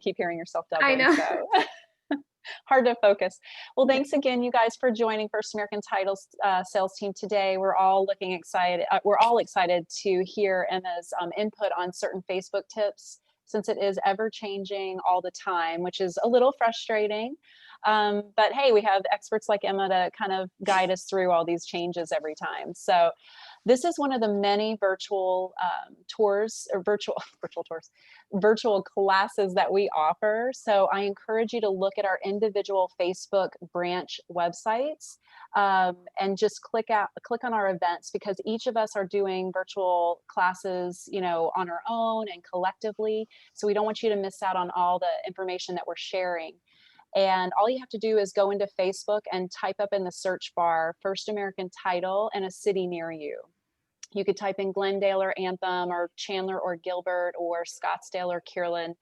keep hearing yourself I doubling, know. so hard to focus. Well, thanks again, you guys, for joining First American Title's sales team today. We're all looking excited. We're all excited to hear Emma's input on certain Facebook tips, since it is ever changing all the time, which is a little frustrating. But hey, we have experts like Emma to kind of guide us through all these changes every time. So this is one of the many virtual tours or virtual tours, virtual classes that we offer. So I encourage you to look at our individual Facebook branch websites and just click on our events, because each of us are doing virtual classes, on our own and collectively. So we don't want you to miss out on all the information that we're sharing. And all you have to do is go into Facebook and type up in the search bar First American Title and a city near you. You could type in Glendale or Anthem or Chandler or Gilbert or Scottsdale or Kierland.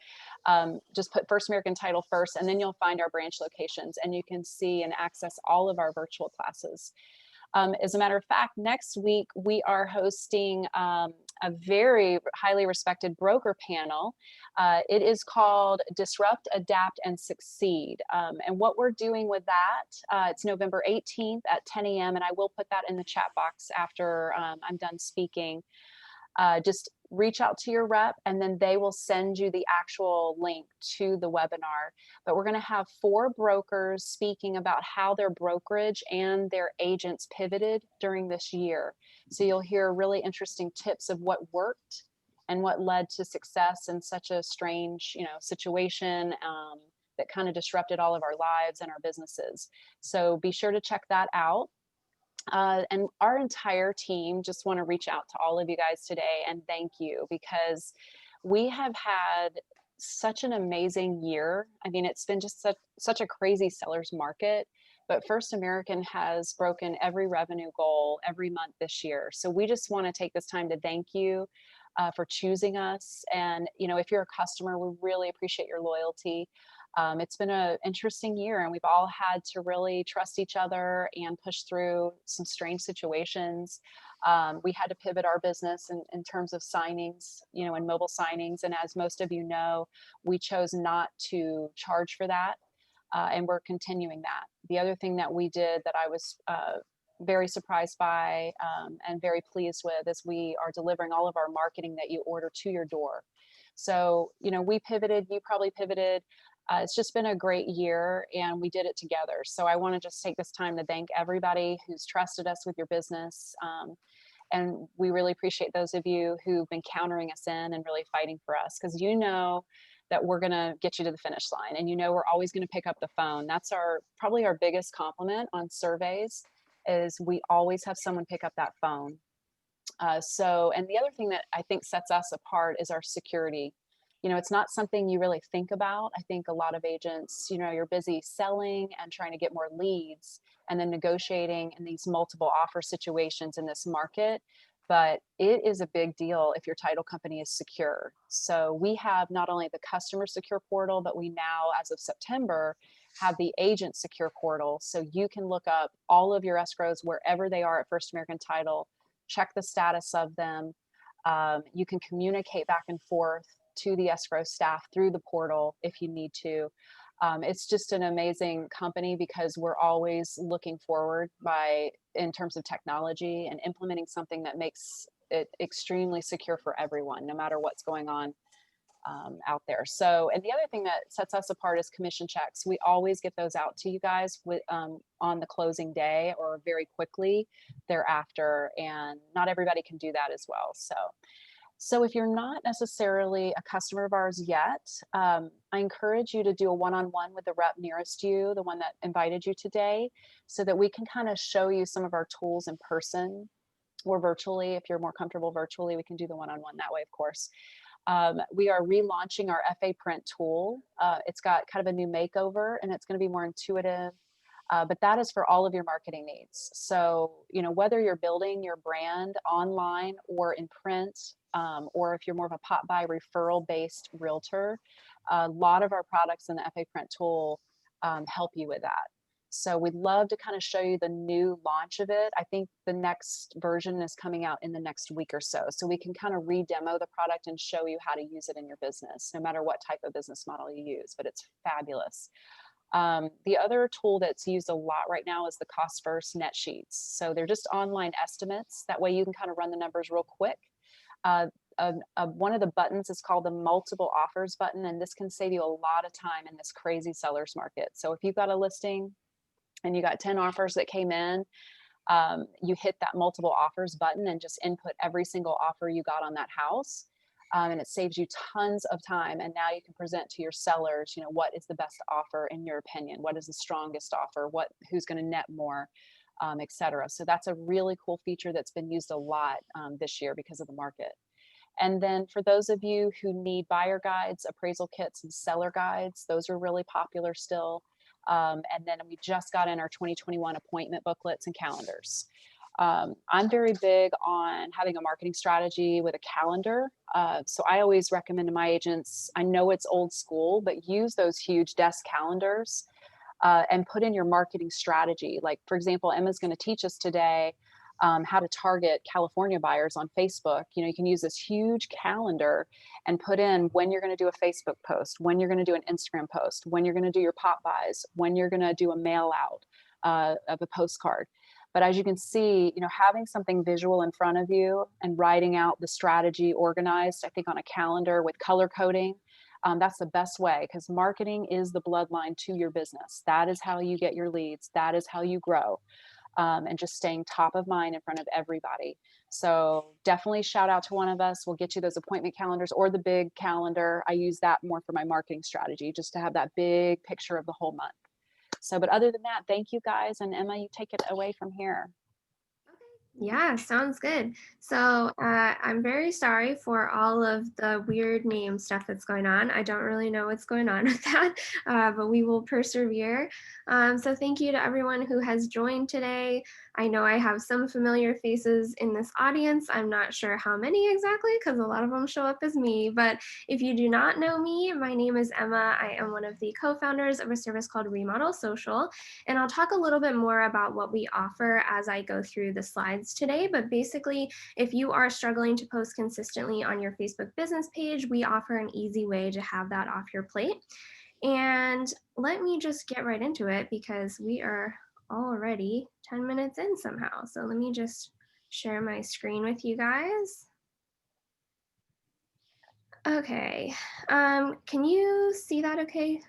Just put First American Title first, and then you'll find our branch locations, and you can see and access all of our virtual classes. As a matter of fact, next week we are hosting a very highly respected broker panel. It is called Disrupt, Adapt, and Succeed. And what we're doing with that, it's November 18th at 10 a.m. And I will put that in the chat box after I'm done speaking. Just reach out to your rep, and then they will send you the actual link to the webinar. But we're going to have 4 brokers speaking about how their brokerage and their agents pivoted during this year. So you'll hear really interesting tips of what worked and what led to success in such a strange, situation that kind of disrupted all of our lives and our businesses. So be sure to check that out. And our entire team just want to reach out to all of you guys today and thank you, because we have had such an amazing year. I mean, it's been just such a crazy seller's market, but First American has broken every revenue goal every month this year. So we just want to take this time to thank you for choosing us. And, if you're a customer, we really appreciate your loyalty. It's been an interesting year, and we've all had to really trust each other and push through some strange situations. We had to pivot our business in terms of signings, and mobile signings. And as most of you know, we chose not to charge for that. And we're continuing that. The other thing that we did that I was very surprised by and very pleased with is we are delivering all of our marketing that you order to your door. So, we pivoted, you probably pivoted. It's just been a great year, and we did it together. So I want to just take this time to thank everybody who's trusted us with your business. And we really appreciate those of you who've been countering us in and really fighting for us, because that we're going to get you to the finish line, and we're always going to pick up the phone. That's probably our biggest compliment on surveys, is we always have someone pick up that phone. And the other thing that I think sets us apart is our security. It's not something you really think about. I think a lot of agents, you're busy selling and trying to get more leads and then negotiating in these multiple offer situations in this market. But it is a big deal if your title company is secure. So we have not only the customer secure portal, but we now, as of September, have the agent secure portal. So you can look up all of your escrows wherever they are at First American Title, check the status of them. You can communicate back and forth to the escrow staff through the portal if you need to. It's just an amazing company, because we're always looking forward in terms of technology and implementing something that makes it extremely secure for everyone, no matter what's going on out there. So, and the other thing that sets us apart is commission checks. We always get those out to you guys on the closing day or very quickly thereafter, and not everybody can do that as well. So if you're not necessarily a customer of ours yet, I encourage you to do a one-on-one with the rep nearest you, the one that invited you today, so that we can kind of show you some of our tools in person or virtually. If you're more comfortable virtually, we can do the one-on-one that way, of course. We are relaunching our FA Print tool. It's got kind of a new makeover, and it's going to be more intuitive. But that is for all of your marketing needs. So, whether you're building your brand online or in print, or if you're more of a pop by referral based realtor, a lot of our products in the FA Print tool help you with that. So we'd love to kind of show you the new launch of it. I think the next version is coming out in the next week or so. So we can kind of re-demo the product and show you how to use it in your business, no matter what type of business model you use, but it's fabulous. The other tool that's used a lot right now is the Cost First net sheets. So they're just online estimates. That way you can kind of run the numbers real quick. One of the buttons is called the multiple offers button, and this can save you a lot of time in this crazy seller's market. So if you've got a listing and you got 10 offers that came in, you hit that multiple offers button and just input every single offer you got on that house. And it saves you tons of time. And now you can present to your sellers, you know, what is the best offer in your opinion? What is the strongest offer? Who's going to net more, et cetera. So that's a really cool feature that's been used a lot this year because of the market. And then for those of you who need buyer guides, appraisal kits, and seller guides, those are really popular still. And then we just got in our 2021 appointment booklets and calendars. I'm very big on having a marketing strategy with a calendar. So I always recommend to my agents, I know it's old school, but use those huge desk calendars and put in your marketing strategy. Like, for example, Emma's going to teach us today how to target California buyers on Facebook. You know, you can use this huge calendar and put in when you're going to do a Facebook post, when you're going to do an Instagram post, when you're going to do your pop buys, when you're going to do a mail out of a postcard. But as you can see, you know, having something visual in front of you and writing out the strategy organized, I think on a calendar with color coding, that's the best way, because marketing is the bloodline to your business. That is how you get your leads. That is how you grow. And just staying top of mind in front of everybody. So definitely shout out to one of us. We'll get you those appointment calendars or the big calendar. I use that more for my marketing strategy, just to have that big picture of the whole month. So, but other than that, thank you guys. And Emma, you take it away from here. Yeah, sounds good. So I'm very sorry for all of the weird name stuff that's going on. I don't really know what's going on with that, but we will persevere. So thank you to everyone who has joined today. I know I have some familiar faces in this audience. I'm not sure how many exactly because a lot of them show up as me, but if you do not know me, my name is Emma. I am one of the co-founders of a service called Remodel Social, and I'll talk a little bit more about what we offer as I go through the slides today. But basically, if you are struggling to post consistently on your Facebook business page, we offer an easy way to have that off your plate. And let me just get right into it because we are already 10 minutes in somehow. So let me just share my screen with you guys. Okay, can you see that okay?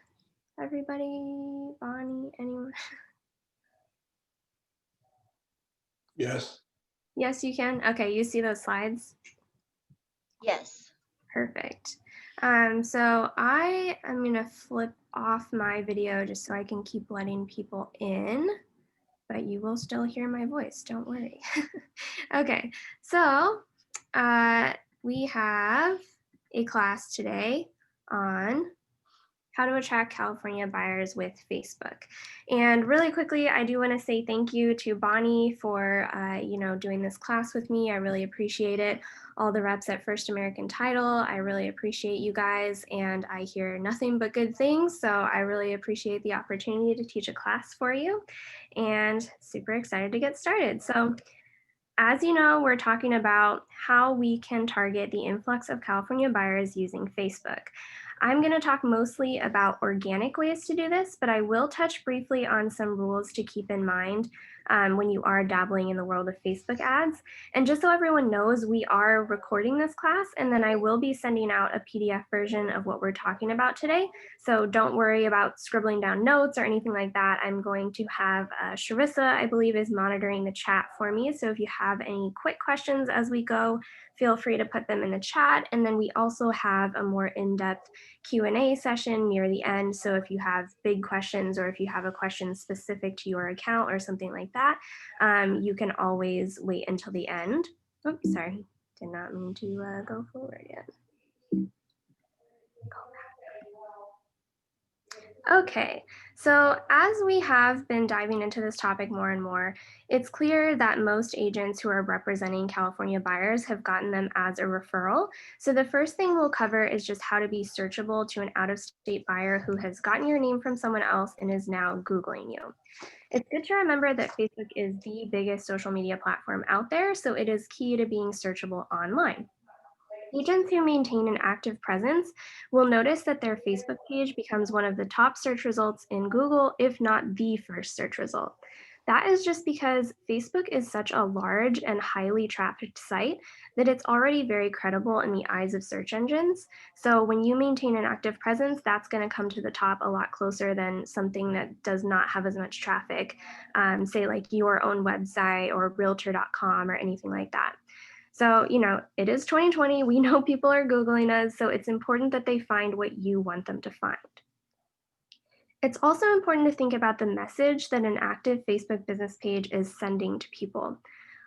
Everybody, Bonnie, anyone? Yes. Yes, you can. Okay, you see those slides? Yes. Perfect. So I am gonna flip off my video just so I can keep letting people in, but you will still hear my voice, don't worry. Okay, so we have a class today on how to attract California buyers with Facebook. And really quickly, I do want to say thank you to Bonnie for doing this class with me. I really appreciate it. All the reps at First American Title, I really appreciate you guys, and I hear nothing but good things. So I really appreciate the opportunity to teach a class for you, and super excited to get started. So as you know, we're talking about how we can target the influx of California buyers using Facebook. I'm going to talk mostly about organic ways to do this, but I will touch briefly on some rules to keep in mind when you are dabbling in the world of Facebook ads. And just so everyone knows, we are recording this class, and then I will be sending out a PDF version of what we're talking about today. So don't worry about scribbling down notes or anything like that. I'm going to have Sharissa, I believe, is monitoring the chat for me. So if you have any quick questions as we go, feel free to put them in the chat. And then we also have a more in-depth Q&A session near the end. So if you have big questions or if you have a question specific to your account or something like that, you can always wait until the end. Oops, sorry, did not mean to go forward yet. Okay, so as we have been diving into this topic more and more, it's clear that most agents who are representing California buyers have gotten them as a referral. So the first thing we'll cover is just how to be searchable to an out-of-state buyer who has gotten your name from someone else and is now Googling you. It's good to remember that Facebook is the biggest social media platform out there, so it is key to being searchable online. Agents who maintain an active presence will notice that their Facebook page becomes one of the top search results in Google, if not the first search result. That is just because Facebook is such a large and highly trafficked site that it's already very credible in the eyes of search engines. So when you maintain an active presence, that's going to come to the top a lot closer than something that does not have as much traffic, say like your own website or realtor.com or anything like that. So, it is 2020. We know people are Googling us, so it's important that they find what you want them to find. It's also important to think about the message that an active Facebook business page is sending to people.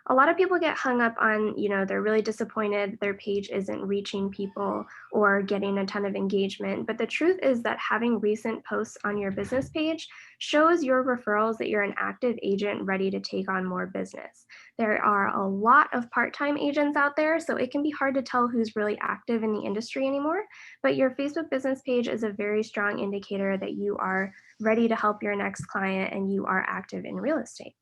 A lot of people get hung up on, they're really disappointed their page isn't reaching people or getting a ton of engagement. But the truth is that having recent posts on your business page shows your referrals that you're an active agent ready to take on more business. There are a lot of part-time agents out there, so it can be hard to tell who's really active in the industry anymore. But your Facebook business page is a very strong indicator that you are ready to help your next client and you are active in real estate.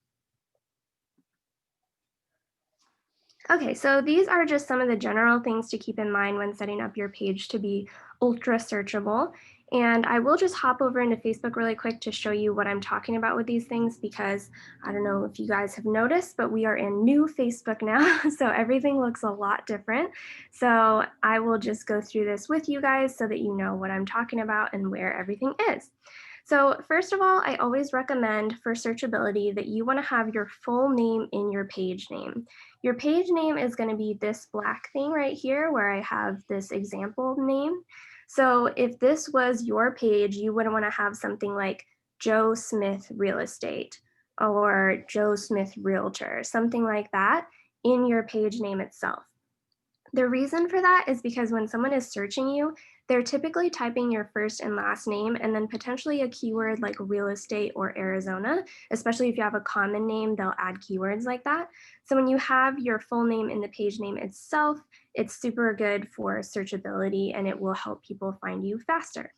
Okay, so these are just some of the general things to keep in mind when setting up your page to be ultra searchable. And I will just hop over into Facebook really quick to show you what I'm talking about with these things, because I don't know if you guys have noticed, but we are in new Facebook now. So everything looks a lot different. So I will just go through this with you guys so that you know what I'm talking about and where everything is. So first of all, I always recommend for searchability that you want to have your full name in your page name. Your page name is going to be this black thing right here where I have this example name. So if this was your page, you would want to have something like Joe Smith Real Estate or Joe Smith Realtor, something like that in your page name itself. The reason for that is because when someone is searching you, they're typically typing your first and last name and then potentially a keyword like real estate or Arizona, especially if you have a common name, they'll add keywords like that. So when you have your full name in the page name itself, it's super good for searchability and it will help people find you faster.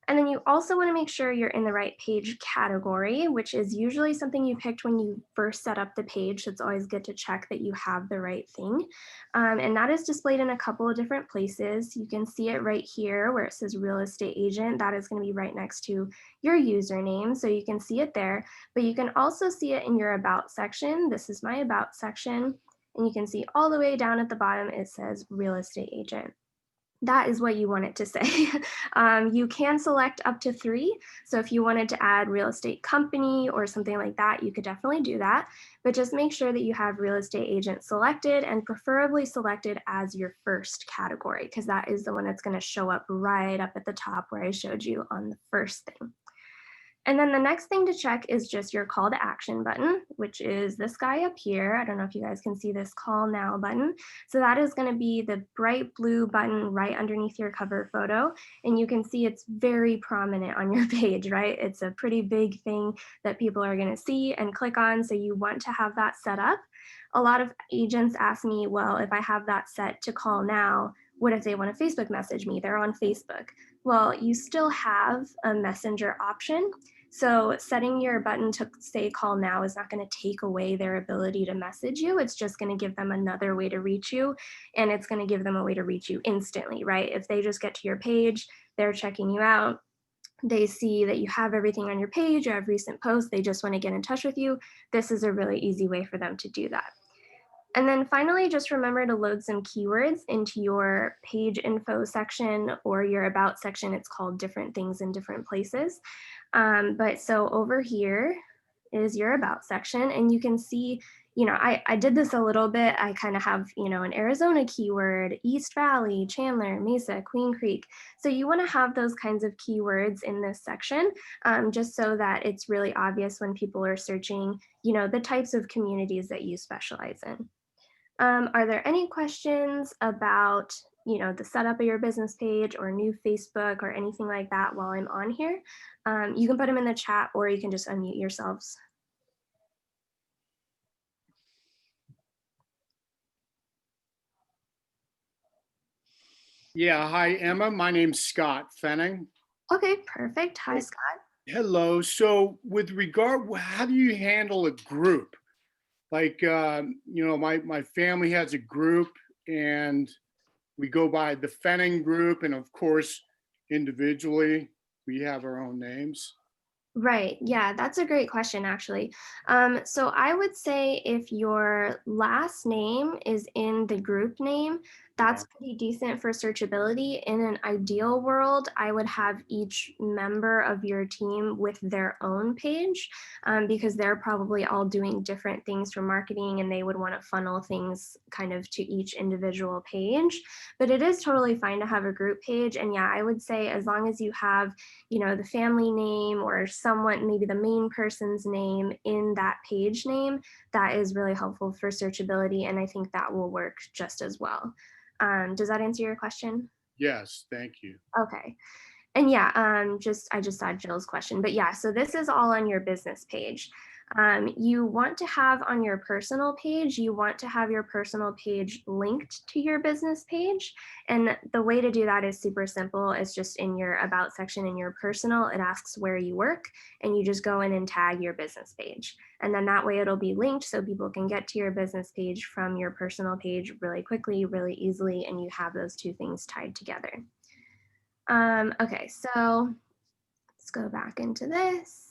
And then you also want to make sure you're in the right page category, which is usually something you picked when you first set up the page. So it's always good to check that you have the right thing. And that is displayed in a couple of different places. You can see it right here where it says real estate agent. That is going to be right next to your username. So you can see it there, but you can also see it in your about section. This is my about section. And you can see all the way down at the bottom, it says real estate agent. That is what you want it to say. You can select up to 3. So if you wanted to add real estate company or something like that, you could definitely do that. But just make sure that you have real estate agent selected and preferably selected as your first category, because that is the one that's going to show up right up at the top where I showed you on the first thing. And then the next thing to check is just your call to action button, which is this guy up here. I don't know if you guys can see this call now button. So that is going to be the bright blue button right underneath your cover photo. And you can see it's very prominent on your page, right? It's a pretty big thing that people are going to see and click on. So you want to have that set up. A lot of agents ask me, well, if I have that set to call now, what if they want to Facebook message me? They're on Facebook. Well, you still have a messenger option. So setting your button to say call now is not going to take away their ability to message you. It's just going to give them another way to reach you, and it's going to give them a way to reach you instantly, right? If they just get to your page, they're checking you out, they see that you have everything on your page, you have recent posts, they just want to get in touch with you. This is a really easy way for them to do that. And then finally, just remember to load some keywords into your page info section or your about section. It's called different things in different places. But so over here is your about section, and you can see, I did this a little bit. I kind of have, an Arizona keyword, East Valley, Chandler, Mesa, Queen Creek. So you want to have those kinds of keywords in this section, just so that it's really obvious when people are searching, the types of communities that you specialize in. Are there any questions about the setup of your business page or new Facebook or anything like that while I'm on here, you can put them in the chat or you can just unmute yourselves. Yeah, hi, Emma. My name's Scott Fenning. Okay, perfect. Hi, Scott. Hello. So with regard, how do you handle a group? Like, my family has a group and we go by the Fenning group. And of course, individually, we have our own names. Right. Yeah, that's a great question, actually. So I would say if your last name is in the group name, that's pretty decent for searchability. In an ideal world, I would have each member of your team with their own page because they're probably all doing different things for marketing and they would want to funnel things kind of to each individual page. But it is totally fine to have a group page. And yeah, I would say as long as you have the family name or someone, maybe the main person's name in that page name, that is really helpful for searchability. And I think that will work just as well. Does that answer your question? Yes, thank you. Okay. And yeah, I just saw Jill's question, but yeah, so this is all on your business page. You want to have on your personal page, you want to have your personal page linked to your business page. And the way to do that is super simple. It's just in your about section in your personal, it asks where you work and you just go in and tag your business page. And then that way it'll be linked so people can get to your business page from your personal page really quickly, really easily, and you have those two things tied together. Okay, so let's go back into this.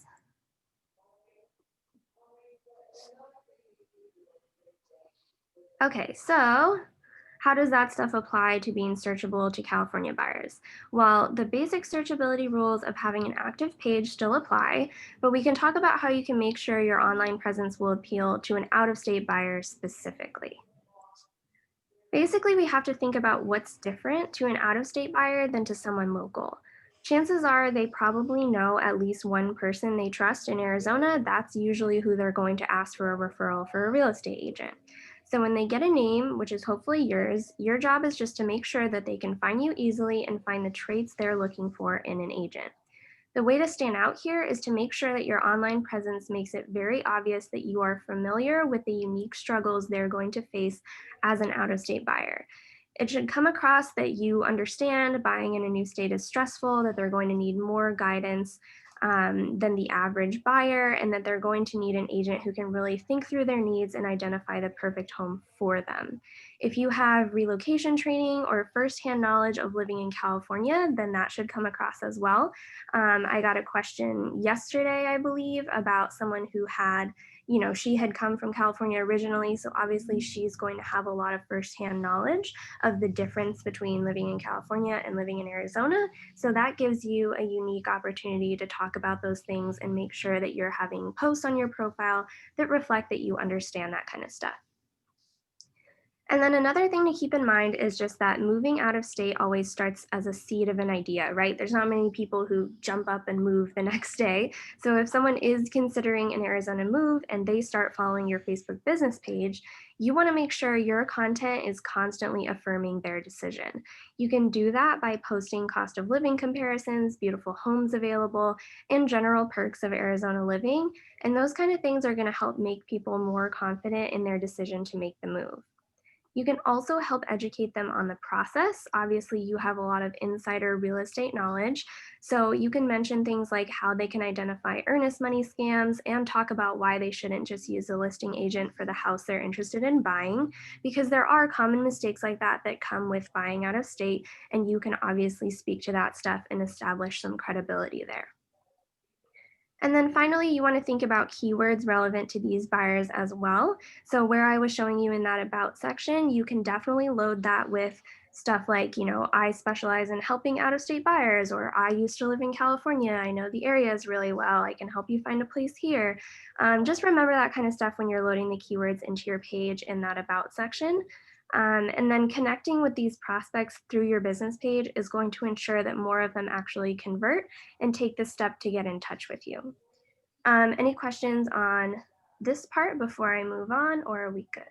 Okay, so how does that stuff apply to being searchable to California buyers? Well, the basic searchability rules of having an active page still apply, but we can talk about how you can make sure your online presence will appeal to an out-of-state buyer specifically. Basically, we have to think about what's different to an out-of-state buyer than to someone local. Chances are they probably know at least one person they trust in Arizona. That's usually who they're going to ask for a referral for a real estate agent. So when they get a name, which is hopefully yours, your job is just to make sure that they can find you easily and find the traits they're looking for in an agent. The way to stand out here is to make sure that your online presence makes it very obvious that you are familiar with the unique struggles they're going to face as an out-of-state buyer. It should come across that you understand buying in a new state is stressful, that they're going to need more guidance than the average buyer, and that they're going to need an agent who can really think through their needs and identify the perfect home for them. If you have relocation training or firsthand knowledge of living in California, then that should come across as well. I got a question yesterday, I believe, about someone who had, she had come from California originally, so obviously she's going to have a lot of firsthand knowledge of the difference between living in California and living in Arizona. So that gives you a unique opportunity to talk about those things and make sure that you're having posts on your profile that reflect that you understand that kind of stuff. And then another thing to keep in mind is just that moving out of state always starts as a seed of an idea, right? There's not many people who jump up and move the next day. So if someone is considering an Arizona move and they start following your Facebook business page, you want to make sure your content is constantly affirming their decision. You can do that by posting cost of living comparisons, beautiful homes available, and general perks of Arizona living. And those kind of things are going to help make people more confident in their decision to make the move. You can also help educate them on the process. Obviously, you have a lot of insider real estate knowledge. So you can mention things like how they can identify earnest money scams and talk about why they shouldn't just use a listing agent for the house they're interested in buying, because there are common mistakes like that that come with buying out of state. And you can obviously speak to that stuff and establish some credibility there. And then finally, you want to think about keywords relevant to these buyers as well. So where I was showing you in that about section, you can definitely load that with stuff like, I specialize in helping out-of-state buyers, or I used to live in California. I know the areas really well. I can help you find a place here. Just remember that kind of stuff when you're loading the keywords into your page in that about section. And then connecting with these prospects through your business page is going to ensure that more of them actually convert and take the step to get in touch with you. Any questions on this part before I move on, or are we good?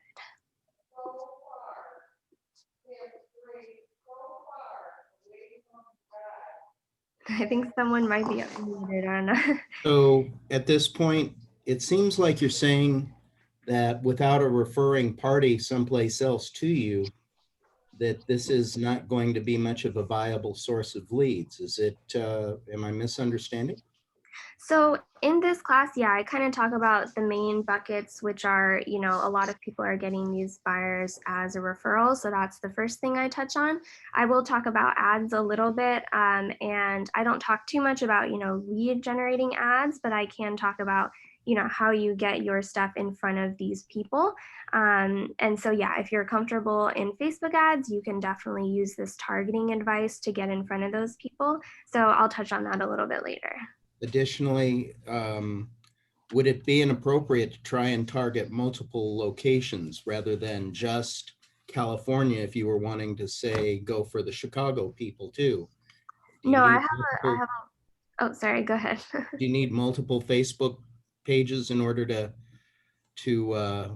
I think someone might be unmuted. I don't know. So at this point, it seems like you're saying that without a referring party someplace else to you, that this is not going to be much of a viable source of leads. Is it, am I misunderstanding? So in this class, yeah, I kind of talk about the main buckets, which are, a lot of people are getting these buyers as a referral. So that's the first thing I touch on. I will talk about ads a little bit, and I don't talk too much about, lead generating ads, but I can talk about, how you get your stuff in front of these people. And so, yeah, if you're comfortable in Facebook ads, you can definitely use this targeting advice to get in front of those people. So I'll touch on that a little bit later. Additionally, would it be inappropriate to try and target multiple locations rather than just California if you were wanting to, say, go for the Chicago people too? Do you No, need multiple, oh, sorry, go ahead. do you need multiple Facebook pages in order to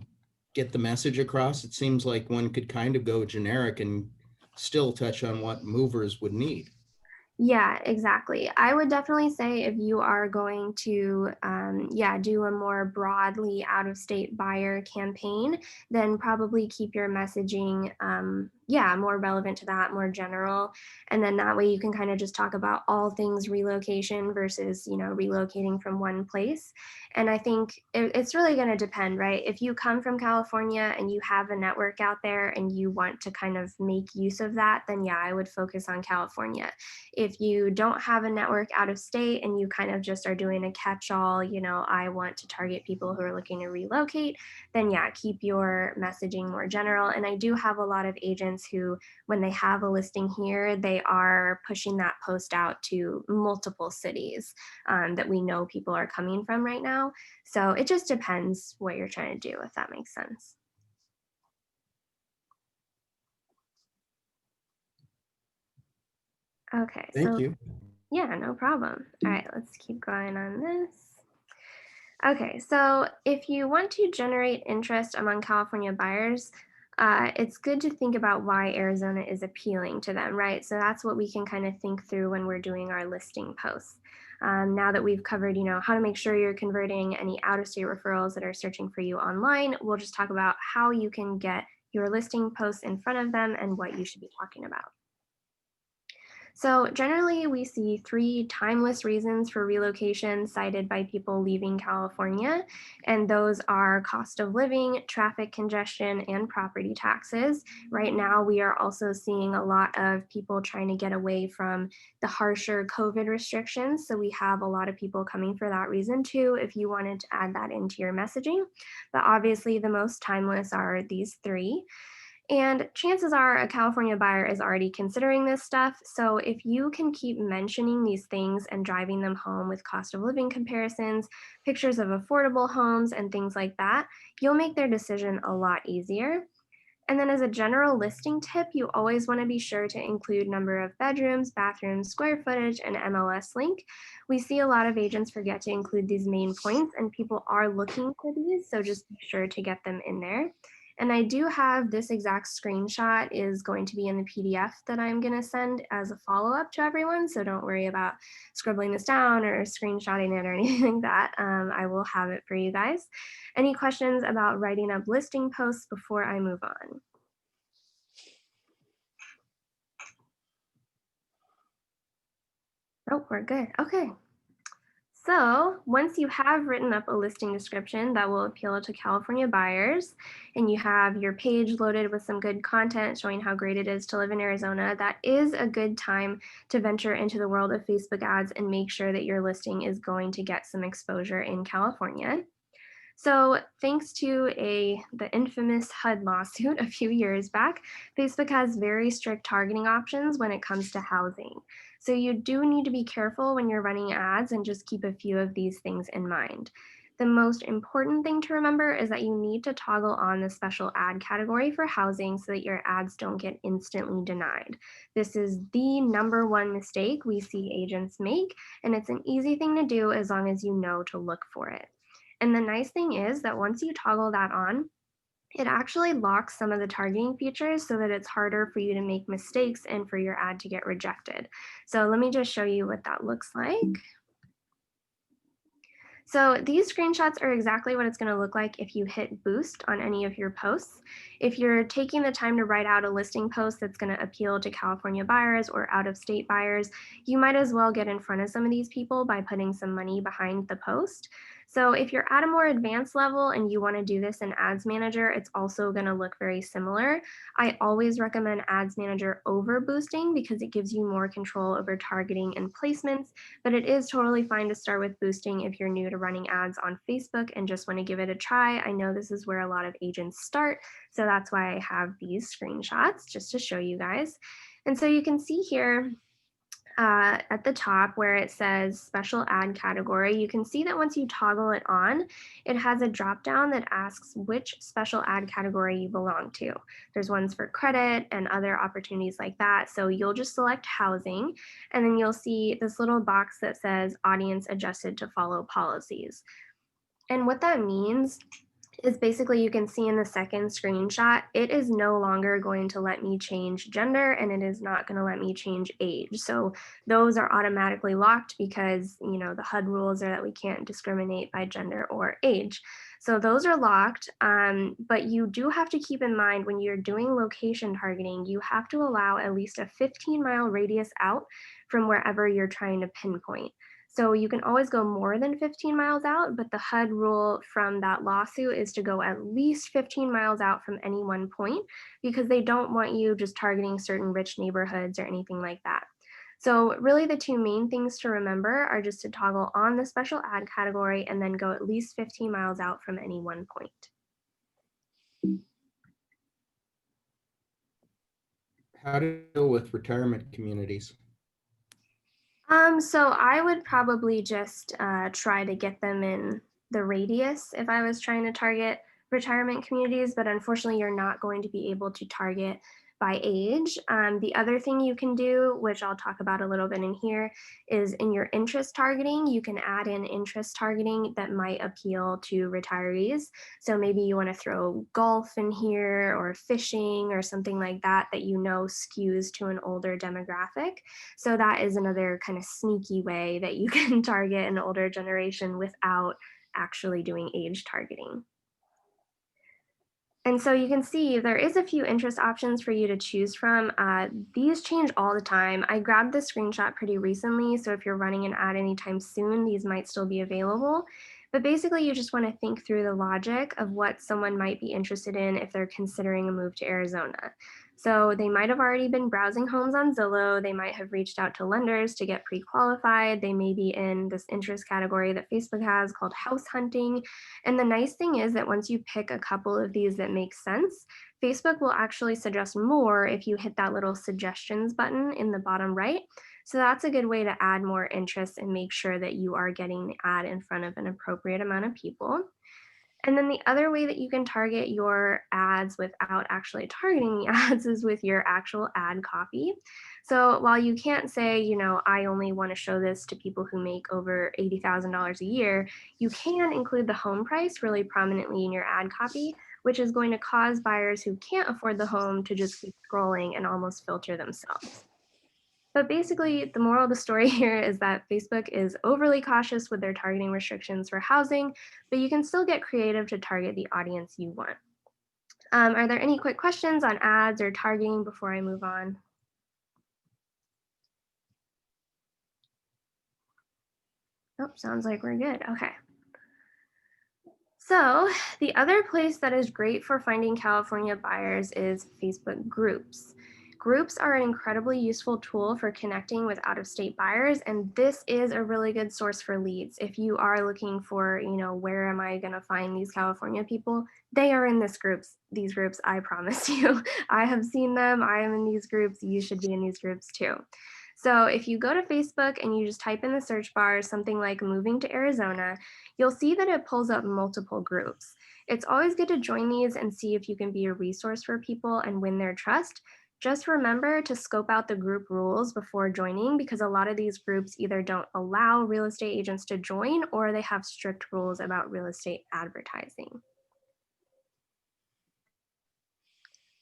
get the message across? It seems like one could kind of go generic and still touch on what movers would need. Yeah, exactly. I would definitely say if you are going to, do a more broadly out-of-state buyer campaign, then probably keep your messaging, more relevant to that, more general. And then that way you can kind of just talk about all things relocation versus, relocating from one place. And I think it's really going to depend, right? If you come from California and you have a network out there and you want to kind of make use of that, then yeah, I would focus on California. If you don't have a network out of state and you kind of just are doing a catch-all, I want to target people who are looking to relocate, then yeah, keep your messaging more general. And I do have a lot of agents who, when they have a listing here, they are pushing that post out to multiple cities that we know people are coming from right now. So it just depends what you're trying to do, if that makes sense. Okay. Thank you. Yeah, no problem. All right, let's keep going on this. Okay, so if you want to generate interest among California buyers, it's good to think about why Arizona is appealing to them, right? So that's what we can kind of think through when we're doing our listing posts. Now that we've covered, how to make sure you're converting any out-of-state referrals that are searching for you online, we'll just talk about how you can get your listing posts in front of them and what you should be talking about. So generally, we see 3 timeless reasons for relocation cited by people leaving California, and those are cost of living, traffic congestion, and property taxes. Right now, we are also seeing a lot of people trying to get away from the harsher COVID restrictions, so we have a lot of people coming for that reason too, if you wanted to add that into your messaging. But obviously, the most timeless are these 3. And chances are a California buyer is already considering this stuff. So if you can keep mentioning these things and driving them home with cost of living comparisons, pictures of affordable homes, and things like that, you'll make their decision a lot easier. And then as a general listing tip, you always want to be sure to include number of bedrooms, bathrooms, square footage, and MLS link. We see a lot of agents forget to include these main points, and people are looking for these, so just be sure to get them in there. And I do have this exact screenshot is going to be in the PDF that I'm going to send as a follow-up to everyone. So don't worry about scribbling this down or screenshotting it or anything like that. I will have it for you guys. Any questions about writing up listing posts before I move on? Oh, we're good. Okay. So once you have written up a listing description that will appeal to California buyers, and you have your page loaded with some good content showing how great it is to live in Arizona, that is a good time to venture into the world of Facebook ads and make sure that your listing is going to get some exposure in California. So thanks to the infamous HUD lawsuit a few years back, Facebook has very strict targeting options when it comes to housing. So you do need to be careful when you're running ads and just keep a few of these things in mind. The most important thing to remember is that you need to toggle on the special ad category for housing so that your ads don't get instantly denied. This is the #1 mistake we see agents make, and it's an easy thing to do as long as you know to look for it. And the nice thing is that once you toggle that on, it actually locks some of the targeting features so that it's harder for you to make mistakes and for your ad to get rejected. So let me just show you what that looks like. So these screenshots are exactly what it's going to look like if you hit boost on any of your posts. If you're taking the time to write out a listing post that's going to appeal to California buyers or out-of-state buyers, you might as well get in front of some of these people by putting some money behind the post. So if you're at a more advanced level and you want to do this in Ads Manager, it's also going to look very similar. I always recommend Ads Manager over boosting because it gives you more control over targeting and placements, but it is totally fine to start with boosting if you're new to running ads on Facebook and just want to give it a try. I know this is where a lot of agents start, so that's why I have these screenshots just to show you guys. And so you can see here at the top where it says special ad category, you can see that once you toggle it on, it has a drop down that asks which special ad category you belong to. There's ones for credit and other opportunities like that. So you'll just select housing, and then you'll see this little box that says audience adjusted to follow policies. And what that means is basically you can see in the second screenshot, it is no longer going to let me change gender and it is not going to let me change age. So those are automatically locked because, you know, the HUD rules are that we can't discriminate by gender or age. So those are locked, but you do have to keep in mind when you're doing location targeting, you have to allow at least a 15-mile radius out from wherever you're trying to pinpoint. So you can always go more than 15 miles out, but the HUD rule from that lawsuit is to go at least 15 miles out from any one point because they don't want you just targeting certain rich neighborhoods or anything like that. So really the two main things to remember are just to toggle on the special ad category and then go at least 15 miles out from any one point. How to deal with retirement communities? So I would probably just try to get them in the radius if I was trying to target retirement communities, but unfortunately you're not going to be able to target by age. The other thing you can do, which I'll talk about a little bit in here, is in your interest targeting, you can add in interest targeting that might appeal to retirees. So maybe you want to throw golf in here or fishing or something like that that you know skews to an older demographic. So that is another kind of sneaky way that you can target an older generation without actually doing age targeting. And so you can see there is a few interest options for you to choose from. These change all the time. I grabbed this screenshot pretty recently, so if you're running an ad anytime soon, these might still be available. But basically, you just want to think through the logic of what someone might be interested in if they're considering a move to Arizona. So they might have already been browsing homes on Zillow. They might have reached out to lenders to get pre-qualified. They may be in this interest category that Facebook has called house hunting. And the nice thing is that once you pick a couple of these that make sense, Facebook will actually suggest more if you hit that little suggestions button in the bottom right. So that's a good way to add more interest and make sure that you are getting the ad in front of an appropriate amount of people. And then the other way that you can target your ads without actually targeting the ads is with your actual ad copy. So while you can't say, you know, I only want to show this to people who make over $80,000 a year, you can include the home price really prominently in your ad copy, which is going to cause buyers who can't afford the home to just keep scrolling and almost filter themselves. But basically, the moral of the story here is that Facebook is overly cautious with their targeting restrictions for housing, but you can still get creative to target the audience you want. Are there any quick questions on ads or targeting before I move on? Oh, sounds like we're good. Okay. So the other place that is great for finding California buyers is Facebook groups. Groups are an incredibly useful tool for connecting with out-of-state buyers, and this is a really good source for leads. If you are looking for, you know, where am I going to find these California people? They are in these groups, I promise you. I have seen them. I am in these groups. You should be in these groups too. So if you go to Facebook and you just type in the search bar something like moving to Arizona, you'll see that it pulls up multiple groups. It's always good to join these and see if you can be a resource for people and win their trust. Just remember to scope out the group rules before joining because a lot of these groups either don't allow real estate agents to join or they have strict rules about real estate advertising.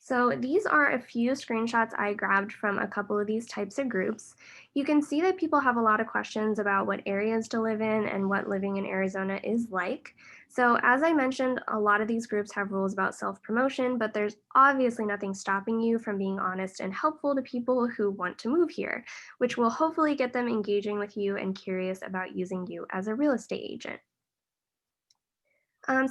So these are a few screenshots I grabbed from a couple of these types of groups. You can see that people have a lot of questions about what areas to live in and what living in Arizona is like. So as I mentioned, a lot of these groups have rules about self-promotion, but there's obviously nothing stopping you from being honest and helpful to people who want to move here, which will hopefully get them engaging with you and curious about using you as a real estate agent.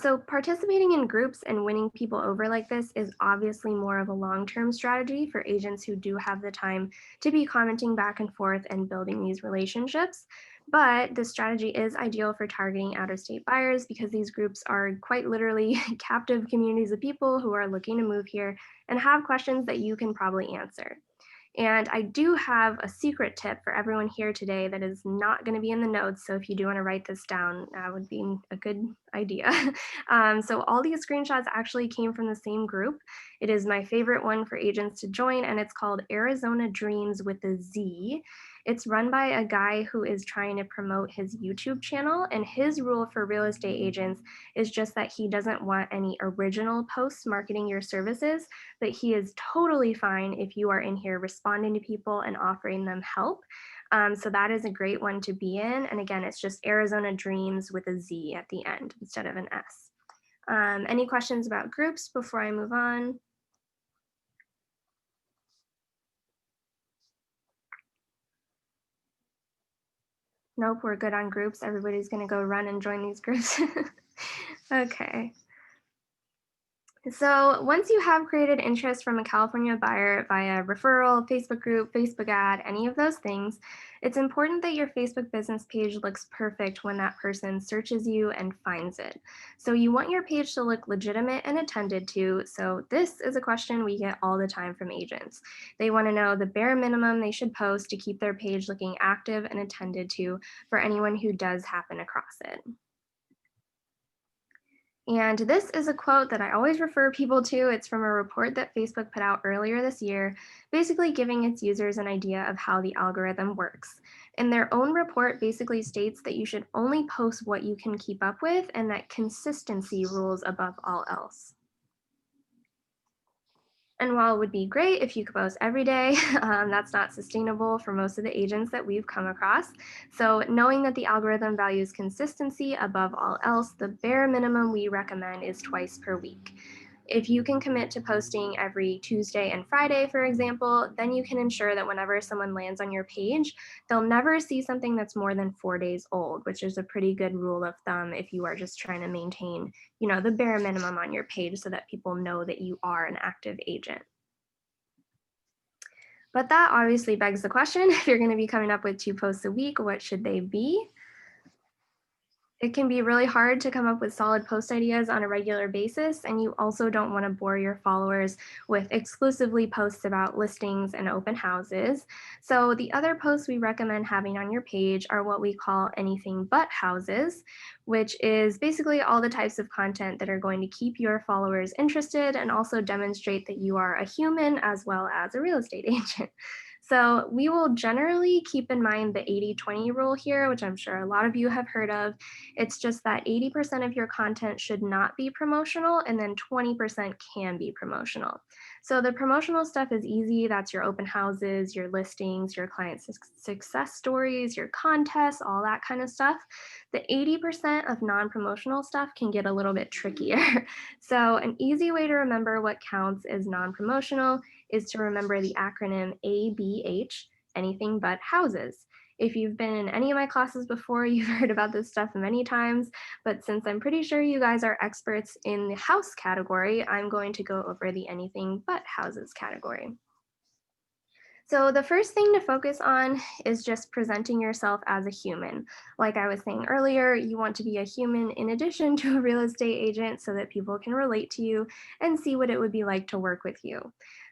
So participating in groups and winning people over like this is obviously more of a long-term strategy for agents who do have the time to be commenting back and forth and building these relationships. But this strategy is ideal for targeting out-of-state buyers because these groups are quite literally captive communities of people who are looking to move here and have questions that you can probably answer. And I do have a secret tip for everyone here today that is not going to be in the notes. So if you do want to write this down, that would be a good idea. So all these screenshots actually came from the same group. It is my favorite one for agents to join, and it's called Arizona Dreams with a Z. It's run by a guy who is trying to promote his YouTube channel, and his rule for real estate agents is just that he doesn't want any original posts marketing your services, but he is totally fine if you are in here responding to people and offering them help. So that is a great one to be in. And again, it's just Arizona Dreams with a Z at the end instead of an S. Any questions about groups before I move on? Nope, we're good on groups. Everybody's gonna go run and join these groups. Okay. So once you have created interest from a California buyer via referral, Facebook group, Facebook ad, any of those things, it's important that your Facebook business page looks perfect when that person searches you and finds it. So you want your page to look legitimate and attended to. So this is a question we get all the time from agents. They want to know the bare minimum they should post to keep their page looking active and attended to for anyone who does happen across it. And this is a quote that I always refer people to. It's from a report that Facebook put out earlier this year, basically giving its users an idea of how the algorithm works. And their own report basically states that you should only post what you can keep up with and that consistency rules above all else. And while it would be great if you could post every day, that's not sustainable for most of the agents that we've come across. So knowing that the algorithm values consistency above all else, the bare minimum we recommend is twice per week. If you can commit to posting every Tuesday and Friday, for example, then you can ensure that whenever someone lands on your page, they'll never see something that's more than 4 days old, which is a pretty good rule of thumb if you are just trying to maintain, the bare minimum on your page so that people know that you are an active agent. But that obviously begs the question, if you're going to be coming up with 2 posts a week, what should they be? It can be really hard to come up with solid post ideas on a regular basis, and you also don't want to bore your followers with exclusively posts about listings and open houses. So the other posts we recommend having on your page are what we call anything but houses, which is basically all the types of content that are going to keep your followers interested and also demonstrate that you are a human as well as a real estate agent. So we will generally keep in mind the 80-20 rule here, which I'm sure a lot of you have heard of. It's just that 80% of your content should not be promotional and then 20% can be promotional. So the promotional stuff is easy. That's your open houses, your listings, your client success stories, your contests, all that kind of stuff. The 80% of non-promotional stuff can get a little bit trickier. So an easy way to remember what counts as non-promotional is to remember the acronym ABH, anything but houses. If you've been in any of my classes before, you've heard about this stuff many times, but since I'm pretty sure you guys are experts in the house category, I'm going to go over the anything but houses category. So the first thing to focus on is just presenting yourself as a human. Like I was saying earlier, you want to be a human in addition to a real estate agent so that people can relate to you and see what it would be like to work with you.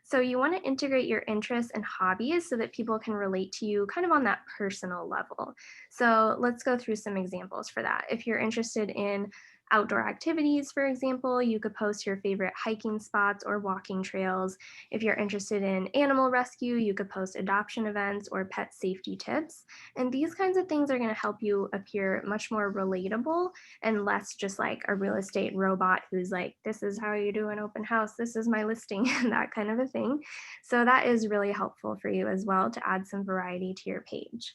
So you want to integrate your interests and hobbies so that people can relate to you kind of on that personal level. So let's go through some examples for that. If you're interested in outdoor activities, for example, you could post your favorite hiking spots or walking trails. If you're interested in animal rescue, you could post adoption events or pet safety tips. And these kinds of things are going to help you appear much more relatable and less just like a real estate robot who's like, this is how you do an open house, this is my listing, that kind of a thing. So that is really helpful for you as well to add some variety to your page.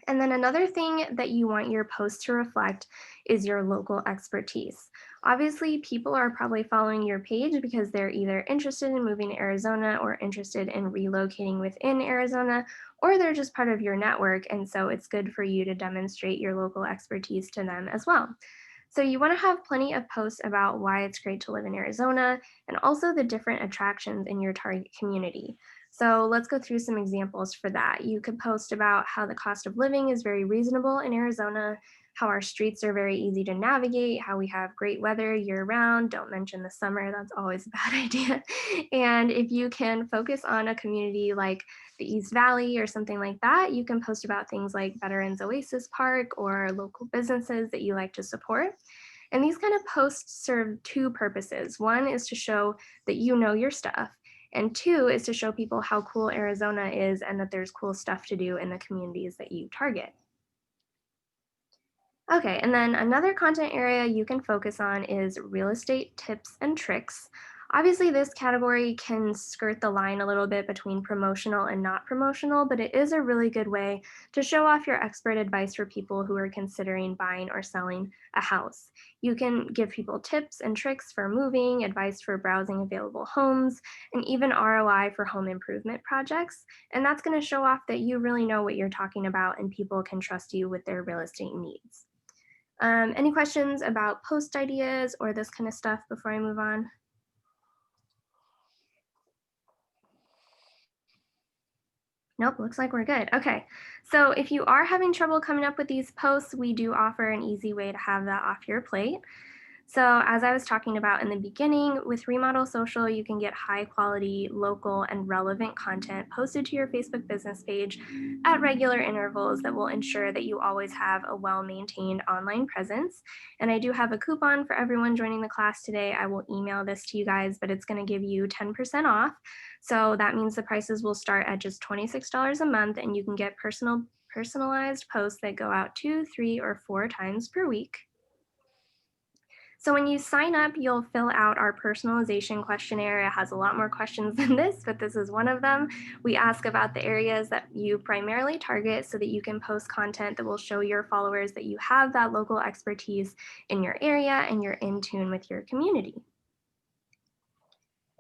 And then another thing that you want your post to reflect is your local expertise. Obviously, people are probably following your page because they're either interested in moving to Arizona or interested in relocating within Arizona, or they're just part of your network. And so it's good for you to demonstrate your local expertise to them as well. So you want to have plenty of posts about why it's great to live in Arizona and also the different attractions in your target community. So let's go through some examples for that. You could post about how the cost of living is very reasonable in Arizona, how our streets are very easy to navigate, how we have great weather year round. Don't mention the summer, that's always a bad idea. And if you can focus on a community like the East Valley or something like that, you can post about things like Veterans Oasis Park or local businesses that you like to support. And these kind of posts serve two purposes. One is to show that you know your stuff. And two is to show people how cool Arizona is and that there's cool stuff to do in the communities that you target. Okay, and then another content area you can focus on is real estate tips and tricks. Obviously, this category can skirt the line a little bit between promotional and not promotional, but it is a really good way to show off your expert advice for people who are considering buying or selling a house. You can give people tips and tricks for moving, advice for browsing available homes, and even ROI for home improvement projects. And that's going to show off that you really know what you're talking about and people can trust you with their real estate needs. Any questions about post ideas or this kind of stuff before I move on? Nope, looks like we're good. Okay, so if you are having trouble coming up with these posts, we do offer an easy way to have that off your plate. So as I was talking about in the beginning, with Remodel Social, you can get high quality, local, and relevant content posted to your Facebook business page at regular intervals that will ensure that you always have a well-maintained online presence. And I do have a coupon for everyone joining the class today. I will email this to you guys, but it's going to give you 10% off. So that means the prices will start at just $26 a month, and you can get personalized posts that go out 2, 3, or 4 times per week. So when you sign up, you'll fill out our personalization questionnaire. It has a lot more questions than this, but this is one of them. We ask about the areas that you primarily target so that you can post content that will show your followers that you have that local expertise in your area and you're in tune with your community.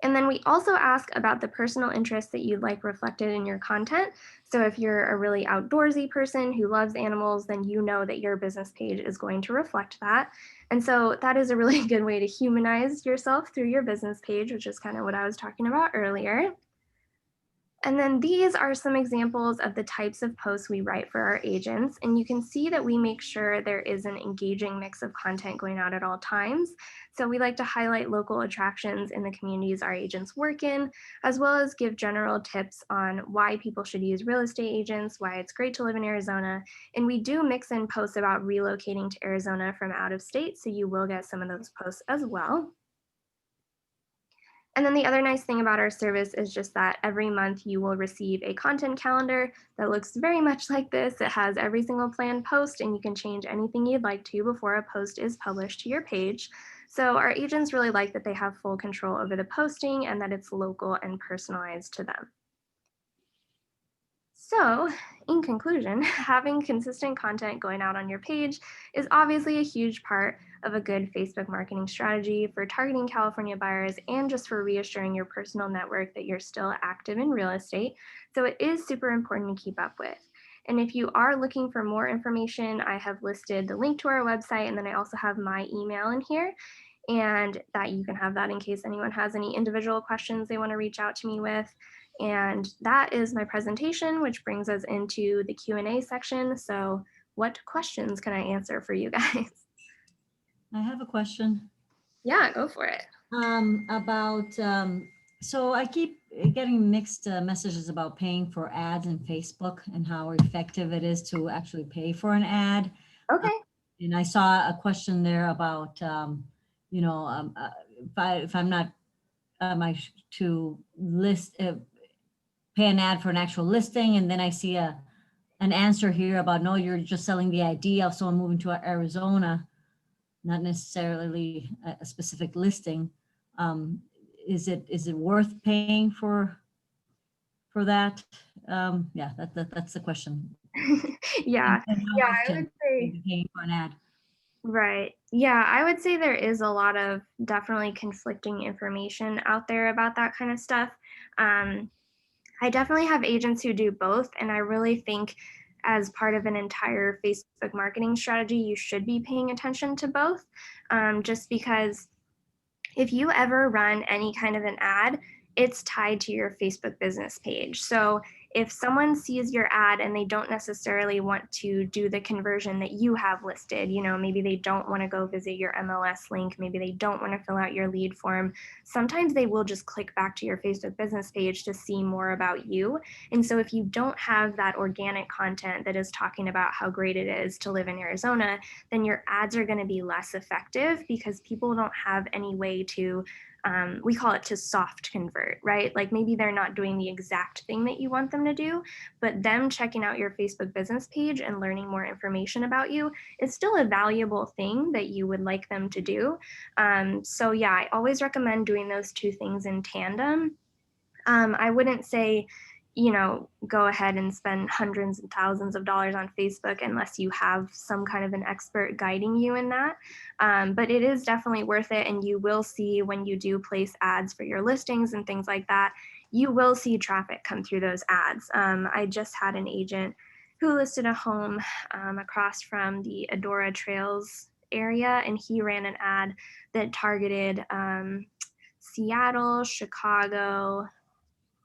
And then we also ask about the personal interests that you'd like reflected in your content. So if you're a really outdoorsy person who loves animals, then you know that your business page is going to reflect that. And so that is a really good way to humanize yourself through your business page, which is kind of what I was talking about earlier. And then these are some examples of the types of posts we write for our agents. And you can see that we make sure there is an engaging mix of content going out at all times. So we like to highlight local attractions in the communities our agents work in, as well as give general tips on why people should use real estate agents, why it's great to live in Arizona. And we do mix in posts about relocating to Arizona from out of state, so you will get some of those posts as well. And then the other nice thing about our service is just that every month you will receive a content calendar that looks very much like this. It has every single planned post, and you can change anything you'd like to before a post is published to your page. So our agents really like that they have full control over the posting and that it's local and personalized to them. So in conclusion, having consistent content going out on your page is obviously a huge part of a good Facebook marketing strategy for targeting California buyers and just for reassuring your personal network that you're still active in real estate. So it is super important to keep up with. And if you are looking for more information, I have listed the link to our website, and then I also have my email in here, and that you can have that in case anyone has any individual questions they want to reach out to me with. And that is my presentation, which brings us into the Q&A section. So what questions can I answer for you guys? I have a question Yeah, go for it. So I keep getting mixed messages about paying for ads in Facebook and how effective it is to actually pay for an ad. Okay. And I saw a question there about, you know, if I'm not, to list, pay an ad for an actual listing, and then I see an answer here about, no, you're just selling the idea of someone moving to Arizona, not necessarily a specific listing. Is it worth paying for that? Yeah, that's the question. Yeah, And how yeah, I often would say. are you paying for an ad? Right. Yeah, I would say there is a lot of definitely conflicting information out there about that kind of stuff. Um, I definitely have agents who do both, and I really think as part of an entire Facebook marketing strategy, you should be paying attention to both, just because if you ever run any kind of an ad, it's tied to your Facebook business page. So if someone sees your ad and they don't necessarily want to do the conversion that you have listed, you know, maybe they don't want to go visit your MLS link, maybe they don't want to fill out your lead form, sometimes they will just click back to your Facebook business page to see more about you. And so if you don't have that organic content that is talking about how great it is to live in Arizona, then your ads are going to be less effective because people don't have any way to, we call it to soft convert, right? Like maybe they're not doing the exact thing that you want them to do, but them checking out your Facebook business page and learning more information about you is still a valuable thing that you would like them to do. So yeah, I always recommend doing those two things in tandem. I wouldn't say, you know, go ahead and spend hundreds and thousands of dollars on Facebook unless you have some kind of an expert guiding you in that. But it is definitely worth it. And you will see when you do place ads for your listings and things like that, you will see traffic come through those ads. I just had an agent who listed a home across from the Adora Trails area, and he ran an ad that targeted Seattle, Chicago,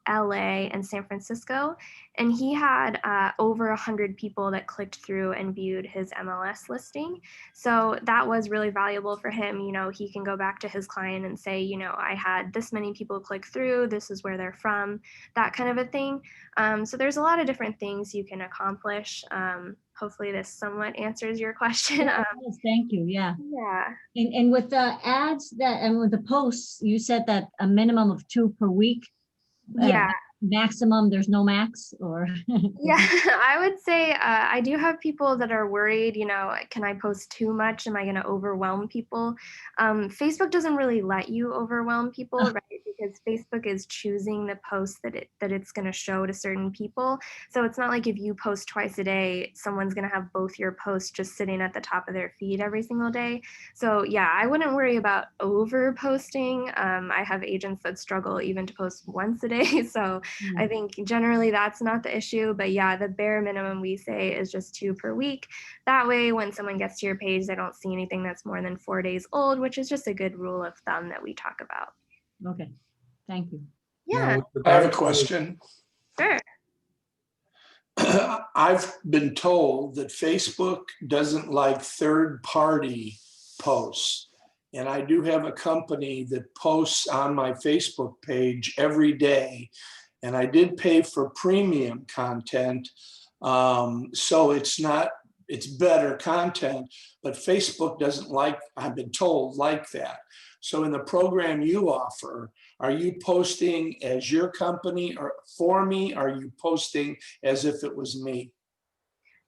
LA, and San Francisco. And he had over 100 people that clicked through and viewed his MLS listing. So that was really valuable for him. You know, he can go back to his client and say, you know, I had this many people click through, this is where they're from, that kind of a thing. So there's a lot of different things you can accomplish. Hopefully this somewhat answers your question. Yes, thank you. Yeah. Yeah. And with the ads and with the posts, you said that a minimum of 2 per week. Yeah. Maximum, there's no max, or? Yeah, I would say I do have people that are worried, you know, can I post too much? Am I going to overwhelm people? Facebook doesn't really let you overwhelm people, right? Because Facebook is choosing the posts that it's going to show to certain people. So it's not like if you post twice a day, someone's going to have both your posts just sitting at the top of their feed every single day. So yeah, I wouldn't worry about over posting. I have agents that struggle even to post once a day. So I think generally that's not the issue, but yeah, the bare minimum we say is just 2 per week. That way, when someone gets to your page, they don't see anything that's more than 4 days old, which is just a good rule of thumb that we talk about. Okay, thank you. Yeah, I have a question. sure. I've been told that Facebook doesn't like third-party posts. And I do have a company that posts on my Facebook page every day. And I did pay for premium content. So it's better content, but Facebook doesn't like, I've been told, like that. So in the program you offer, are you posting as your company or for me? Are you posting as if it was me?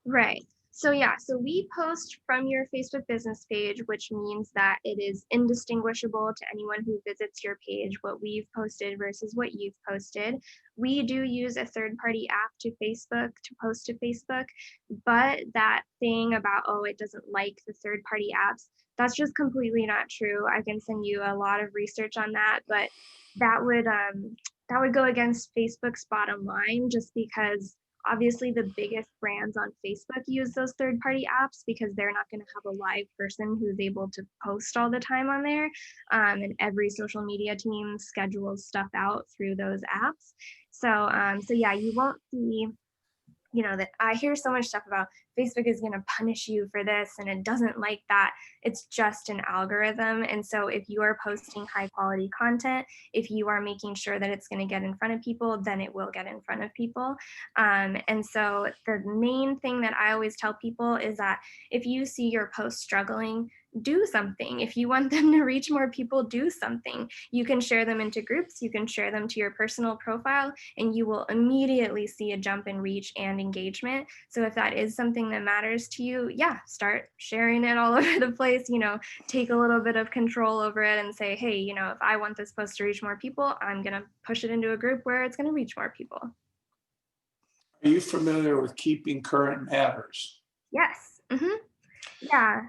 Right. So yeah, so we post from your Facebook business page, which means that it is indistinguishable to anyone who visits your page, what we've posted versus what you've posted. We do use a third-party app to Facebook, to post to Facebook, but that thing about, oh, it doesn't like the third-party apps, that's just completely not true. I can send you a lot of research on that, but that would go against Facebook's bottom line, just because obviously the biggest brands on Facebook use those third-party apps because they're not going to have a live person who's able to post all the time on there. And every social media team schedules stuff out through those apps. So yeah, you won't see, you know, that I hear so much stuff about Facebook is going to punish you for this and it doesn't like that. It's just an algorithm. And so if you are posting high quality content, if you are making sure that it's going to get in front of people, then it will get in front of people. And so the main thing that I always tell people is that if you see your post struggling, do something. If you want them to reach more people, do something. You can share them into groups, you can share them to your personal profile, and you will immediately see a jump in reach and engagement. So if that is something that matters to you, yeah, start sharing it all over the place, you know, take a little bit of control over it and say, hey, you know, if I want this post to reach more people, I'm going to push it into a group where it's going to reach more people. Are you familiar with Keeping Current Matters? Yes. Yeah.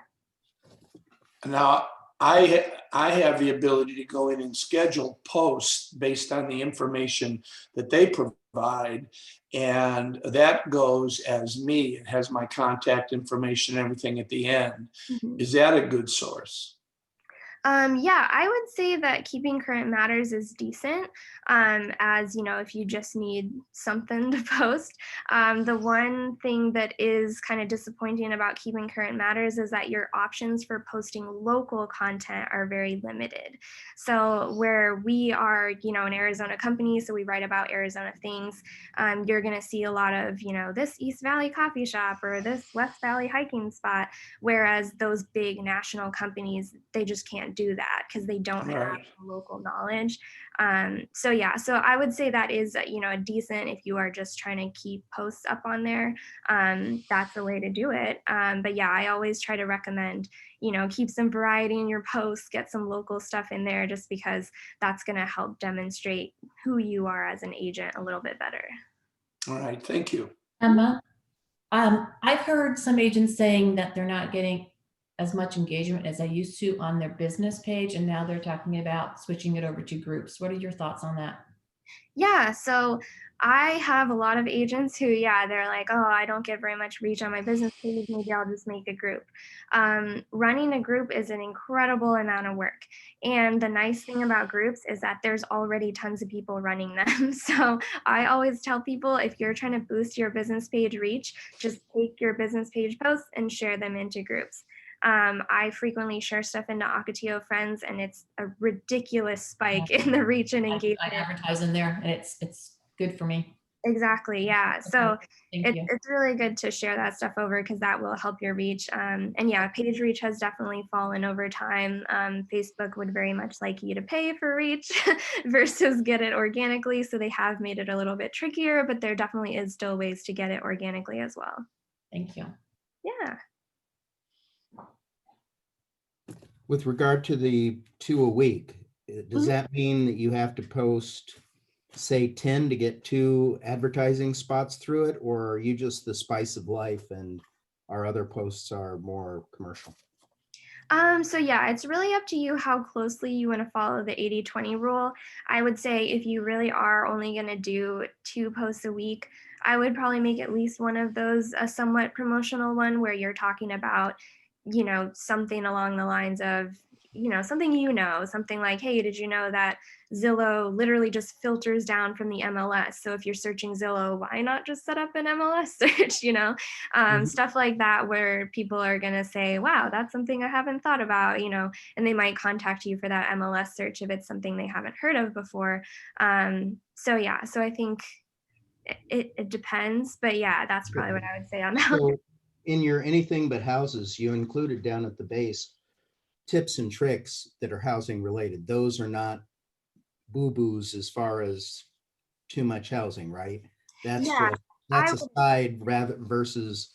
Now, I have the ability to go in and schedule posts based on the information that they provide. And that goes as me. It has my contact information and everything at the end. Is that a good source? Yeah, I would say that Keeping Current Matters is decent, as you know, if you just need something to post. The one thing that is kind of disappointing about Keeping Current Matters is that your options for posting local content are very limited. So where we are, you know, an Arizona company, so we write about Arizona things, you're going to see a lot of, you know, this East Valley coffee shop or this West Valley hiking spot, whereas those big national companies, they just can't do that because they don't have Right. local knowledge. So yeah, so I would say that is, you know, a decent, if you are just trying to keep posts up on there, that's the way to do it. But yeah, I always try to recommend, you know, keep some variety in your posts, get some local stuff in there, just because that's going to help demonstrate who you are as an agent a little bit better. All right, thank you. Emma, I've heard some agents saying that they're not getting as much engagement as they used to on their business page, and now they're talking about switching it over to groups. What are your thoughts on that? Yeah, so I have a lot of agents who, yeah, they're like, oh, I don't get very much reach on my business page. Maybe I'll just make a group. Running a group is an incredible amount of work. And the nice thing about groups is that there's already tons of people running them. So I always tell people, if you're trying to boost your business page reach, just take your business page posts and share them into groups. I frequently share stuff into Ocotillo Friends, and it's a ridiculous spike in the reach and I engagement. advertise in there, and it's good for me. Exactly. Yeah. So Thank you. it's really good to share that stuff over because that will help your reach. And yeah, page reach has definitely fallen over time. Facebook would very much like you to pay for reach versus get it organically. So they have made it a little bit trickier, but there definitely is still ways to get it organically as well. Thank you. Yeah. With regard to the 2 a week, does that mean that you have to post, say, 10 to get 2 advertising spots through it? Or are you just the spice of life and our other posts are more commercial? So yeah, it's really up to you how closely you want to follow the 80-20 rule. I would say if you really are only going to do 2 posts a week, I would probably make at least one of those a somewhat promotional one where you're talking about, you know, something along the lines of, you know, something like, hey, did you know that Zillow literally just filters down from the MLS? So if you're searching Zillow, why not just set up an MLS search, you know, stuff like that, where people are going to say, wow, that's something I haven't thought about, you know, and they might contact you for that MLS search if it's something they haven't heard of before. So yeah, so I think it depends, but yeah, that's probably what I would say on that. So in your anything but houses, you included down at the base tips and tricks that are housing related. Those are not boo-boos as far as too much housing, right? That's Yeah, just, that's a side rather versus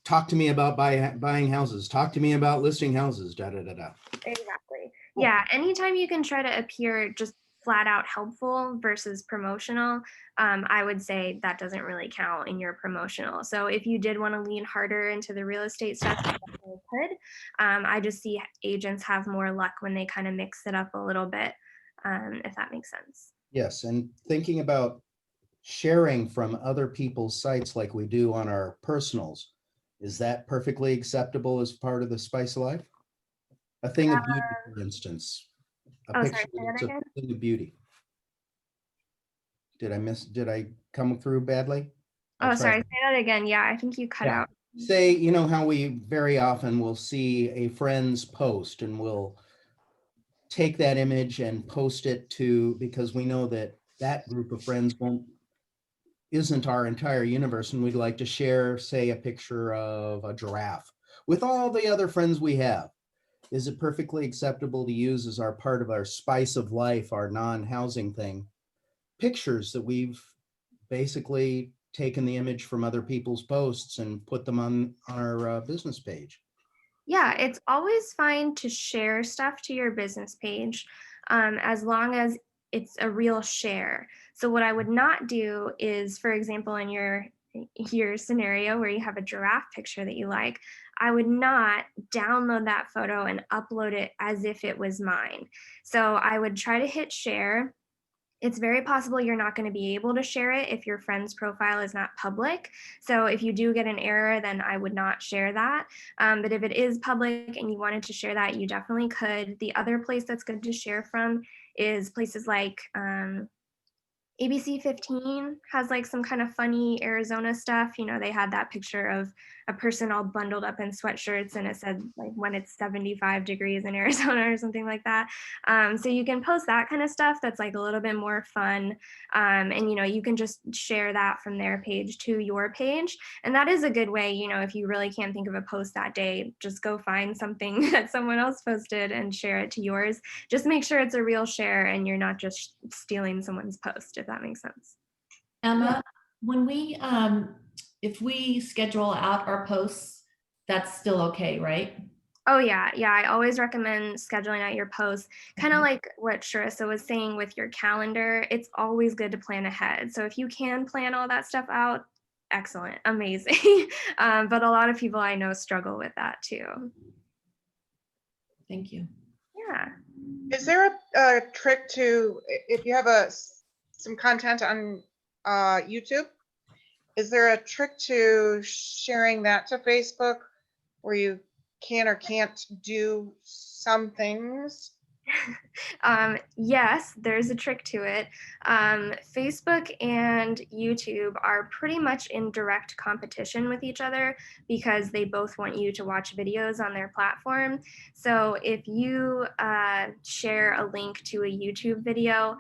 talk to me about buying houses, talk to me about listing houses, da da da da. Exactly. Yeah, anytime you can try to appear just flat out helpful versus promotional, I would say that doesn't really count in your promotional. So if you did want to lean harder into the real estate stuff, you definitely could. I just see agents have more luck when they kind of mix it up a little bit, if that makes sense. Yes, and thinking about sharing from other people's sites like we do on our personals, is that perfectly acceptable as part of the Spice of Life? A thing of beauty, for instance. A sorry, picture say that that's a again? thing of beauty. Did I come through badly? Oh, sorry, say that again. Yeah, I think you cut out. say, you know, how we very often will see a friend's post and we'll take that image and post it to, because we know that that group of friends isn't our entire universe, and we'd like to share, say, a picture of a giraffe with all the other friends we have. Is it perfectly acceptable to use as our part of our spice of life, our non-housing thing, pictures that we've basically taken the image from other people's posts and put them on our business page? Yeah, it's always fine to share stuff to your business page, as long as it's a real share. So what I would not do is, for example, in your scenario where you have a giraffe picture that you like, I would not download that photo and upload it as if it was mine. So I would try to hit share. It's very possible you're not going to be able to share it if your friend's profile is not public. So if you do get an error, then I would not share that. But if it is public and you wanted to share that, you definitely could. The other place that's good to share from is places like ABC 15 has like some kind of funny Arizona stuff. You know, they had that picture of a person all bundled up in sweatshirts and it said like when it's 75 degrees in Arizona or something like that. So you can post that kind of stuff that's like a little bit more fun. And, you know, you can just share that from their page to your page. And that is a good way, you know, if you really can't think of a post that day, just go find something that someone else posted and share it to yours. Just make sure it's a real share and you're not just stealing someone's post, if that makes sense. Emma, when we, if we schedule out our posts, that's still okay, right? Oh yeah, yeah. I always recommend scheduling out your posts. Kind of Mhm. like what Sharissa was saying with your calendar. It's always good to plan ahead. So if you can plan all that stuff out, excellent, amazing. But a lot of people I know struggle with that too. Thank you. Yeah. Is there a trick to, if you have some content on YouTube, is there a trick to sharing that to Facebook where you can or can't do some things? Yes, there's a trick to it. Facebook and YouTube are pretty much in direct competition with each other because they both want you to watch videos on their platform. So if you share a link to a YouTube video,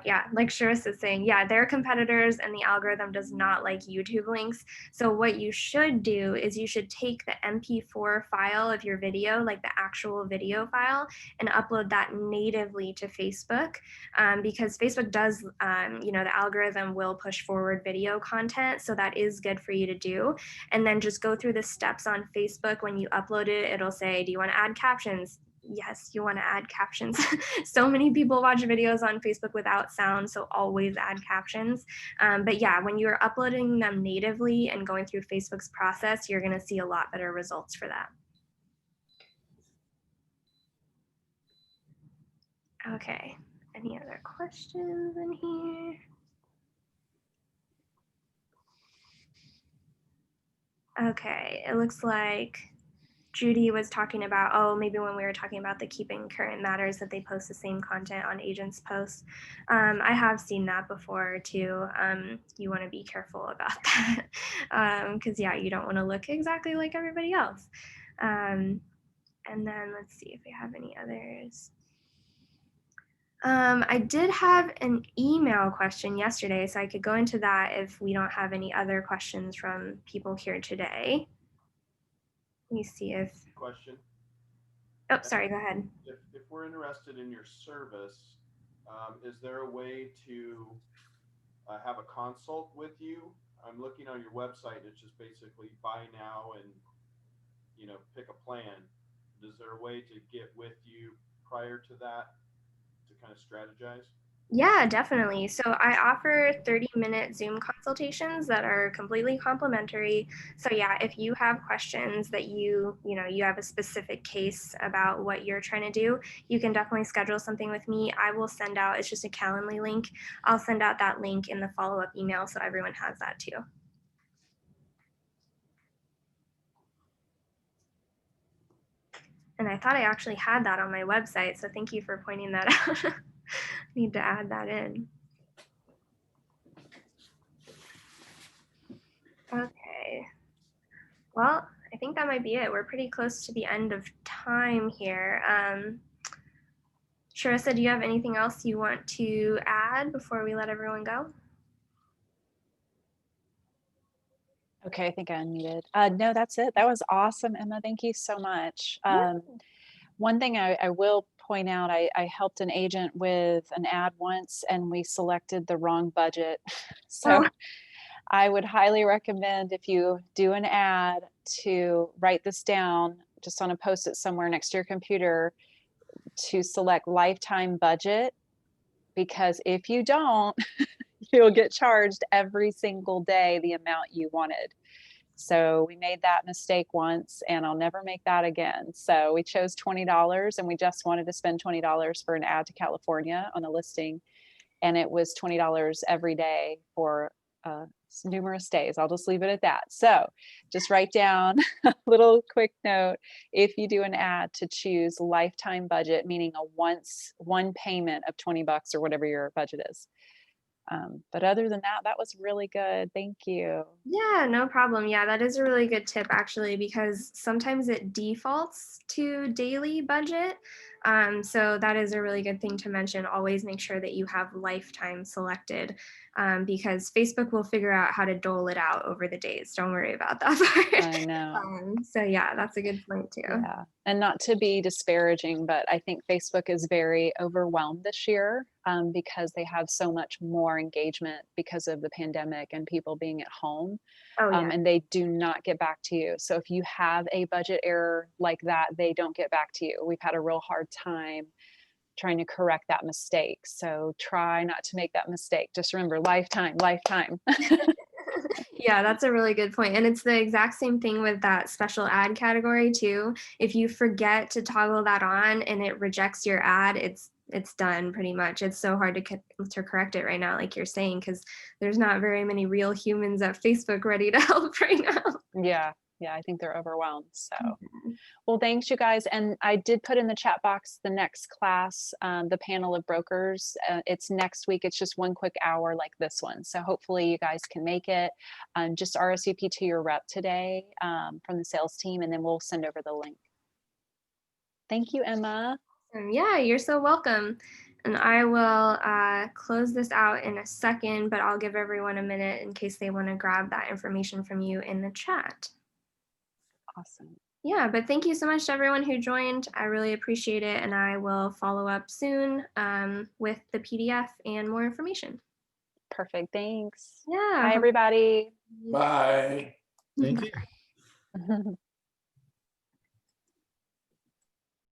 yeah, like Sharissa is saying, yeah, they're competitors and the algorithm does not like YouTube links. So what you should do is you should take the MP4 file of your video, like the actual video file, and upload that natively to Facebook, because Facebook does, you know, the algorithm will push forward video content. So that is good for you to do. And then just go through the steps on Facebook. When you upload it, it'll say, do you want to add captions? Yes, you want to add captions. So many people watch videos on Facebook without sound, so always add captions. But yeah, when you're uploading them natively and going through Facebook's process, you're going to see a lot better results for that. Okay, any other questions in here? Okay, it looks like Judy was talking about, oh, maybe when we were talking about the Keeping Current Matters, that they post the same content on agents' posts. I have seen that before too. You want to be careful about that because yeah, you don't want to look exactly like everybody else. And then let's see if we have any others. I did have an email question yesterday, so I could go into that if we don't have any other questions from people here today. Let me see if, Question. oh, sorry, go ahead. If we're interested in your service, is there a way to have a consult with you? I'm looking on your website. It's just basically buy now and, you know, pick a plan. Is there a way to get with you prior to that to kind of strategize? Yeah, definitely. So I offer 30-minute Zoom consultations that are completely complimentary. So yeah, if you have questions that you have a specific case about what you're trying to do, you can definitely schedule something with me. I will send out, it's just a Calendly link. I'll send out that link in the follow-up email so everyone has that too. And I thought I actually had that on my website, so thank you for pointing that out. Need to add that in. Okay, Well, I think that might be it. We're pretty close to the end of time here. Sharissa, do you have anything else you want to add before we let everyone go? Okay, I think I unmuted. No, that's it. That was awesome, Emma. Thank you so much. One thing I will point out, I helped an agent with an ad once and we selected the wrong budget. So Oh. I would highly recommend if you do an ad to write this down just on a post-it somewhere next to your computer to select lifetime budget, because if you don't, you'll get charged every single day the amount you wanted. So we made that mistake once and I'll never make that again. So we chose $20 and we just wanted to spend $20 for an ad to California on a listing. And it was $20 every day for numerous days. I'll just leave it at that. So just write down a little quick note. If you do an ad, to choose lifetime budget, meaning one payment of $20 or whatever your budget is. But other than that, that was really good. Thank you. Yeah, no problem. Yeah, that is a really good tip actually, because sometimes it defaults to daily budget. So that is a really good thing to mention. Always make sure that you have lifetime selected, because Facebook will figure out how to dole it out over the days. Don't worry about that part. I know. So yeah, that's a good point too. Yeah. And not to be disparaging, but I think Facebook is very overwhelmed this year because they have so much more engagement because of the pandemic and people being at home. Oh yeah. And they do not get back to you. So if you have a budget error like that, they don't get back to you. We've had a real hard time trying to correct that mistake. So try not to make that mistake. Just remember, lifetime. Yeah, that's a really good point. And it's the exact same thing with that special ad category too. If you forget to toggle that on and it rejects your ad, it's done pretty much. It's so hard to correct it right now, like you're saying, because there's not very many real humans at Facebook ready to help right now. Yeah, I think they're overwhelmed. So, well, thanks you guys. And I did put in the chat box the next class, the panel of brokers. It's next week. It's just one quick hour like this one. So hopefully you guys can make it. Just RSVP to your rep today from the sales team, and then we'll send over the link. Thank you, Emma. Yeah, you're so welcome. And I will close this out in a second, but I'll give everyone a minute in case they want to grab that information from you in the chat. Awesome. Yeah, but thank you so much to everyone who joined. I really appreciate it. And I will follow up soon with the PDF and more information. Perfect. Thanks. Yeah. Bye, everybody. Bye. Thank you.